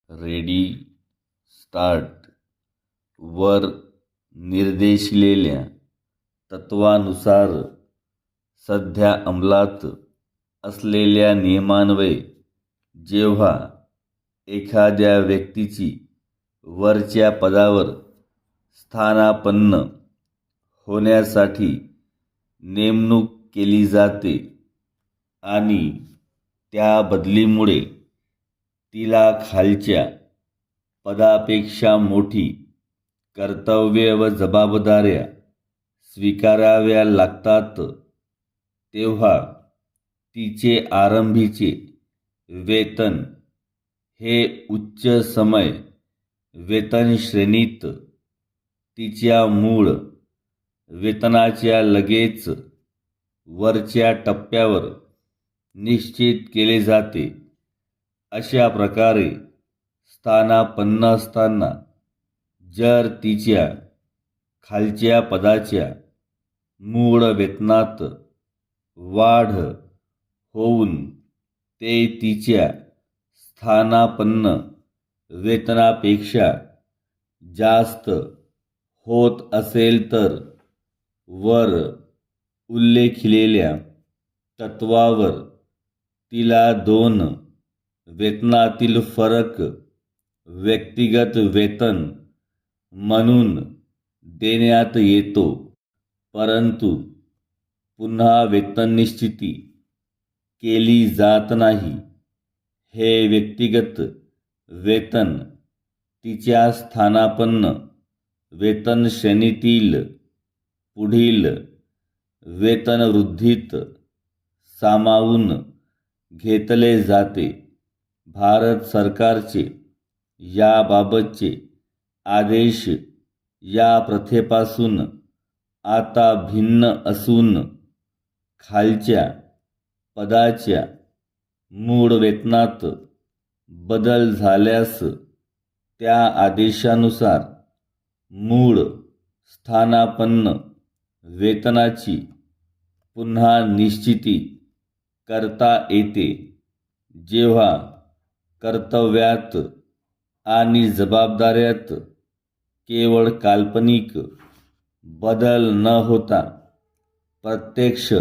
Ready start वर निर्देशिलेल्या तत्वानुसार सध्या अंमलात असलेल्या नियमान्वये जेव्हा एखाद्या व्यक्तीची वरच्या पदावर स्थानापन्न होण्यासाठी नेमणूक केली जाते आणि त्या बदलीमुळे तिला खालच्या पदापेक्षा मोठी कर्तव्ये व जबाबदाऱ्या स्वीकाराव्या लागतात, तेव्हा तिचे आरंभीचे वेतन हे उच्च समय वेतन श्रेणीत तिच्या मूळ वेतनाच्या लगेच वरच्या टप्प्यावर निश्चित केले जाते. अशा प्रकारे स्थानापन्न असताना जर तिच्या खालच्या पदाच्या मूळ वेतनात वाढ होऊन ते तिच्या स्थानापन्न वेतनापेक्षा जास्त होत असेल तर वर उल्लेखिलेल्या तत्वावर तिला दोन वेतनातील फरक व्यक्तिगत वेतन म्हणून देण्यात येतो, परंतु पुन्हा वेतन निश्चिती केली जात नाही. हे व्यक्तिगत वेतन तिच्या स्थानापन्न वेतन श्रेणीतील पुढील वेतनवृद्धीत सामावून घेतले जाते. भारत सरकारचे याबाबतचे आदेश या प्रथेपासून आता भिन्न असून खालच्या पदाच्या मूळ वेतनात बदल झाल्यास त्या आदेशानुसार मूळ स्थानापन्न वेतनाची पुन्हा निश्चिती करता येते. जेव्हा कर्तव्यात आणि जबाबदाऱ्यात केवळ काल्पनिक बदल न होता प्रत्यक्ष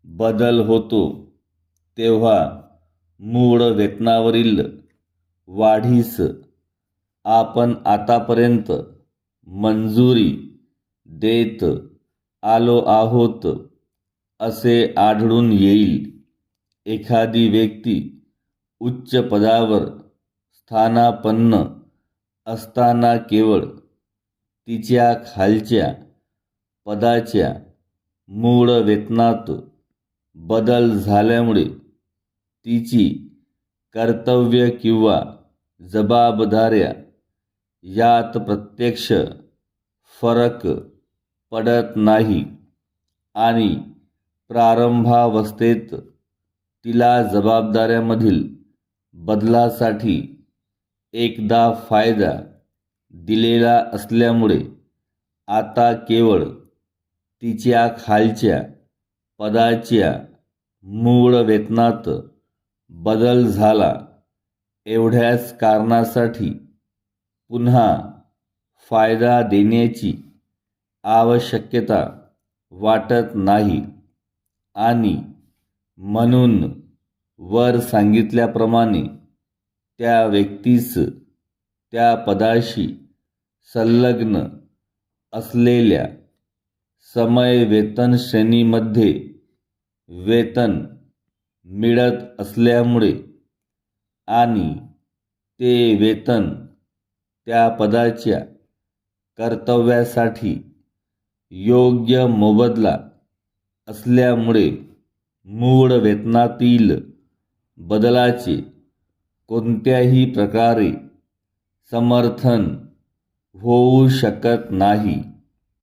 बदल होतो, तेव्हा मूळ वेतनावरील वाढीस आपण आतापर्यंत मंजुरी देत आलो आहोत असे आढळून येईल. एखादी व्यक्ती उच्च पदावर स्थानापन्न असताना केवळ तिच्या खालच्या पदाच्या मूळ वेतनात बदल झाल्यामुळे तिची कर्तव्य किंवा जबाबदाऱ्या यात प्रत्यक्ष फरक पडत नाही आणि प्रारंभावस्थेत तिला जबाबदाऱ्यामधील बदलासाठी एकदा फायदा दिलेला असल्यामुळे आता केवळ तिच्या खालच्या पदाच्या मूळ वेतनात बदल झाला एवढ्याच कारणासाठी पुन्हा फायदा देण्याची आवश्यकता वाटत नाही आणि म्हणून वर सांगितल्याप्रमाणे त्या व्यक्तीस त्या पदाशी संलग्न असलेल्या समय वेतन श्रेणीमध्ये वेतन मिळत असल्यामुळे आणि ते वेतन त्या पदाच्या कर्तव्यासाठी योग्य मोबदला असल्यामुळे मूळ वेतनातील बदलाचे कोणत्याही प्रकारे समर्थन होऊ शकत नाही.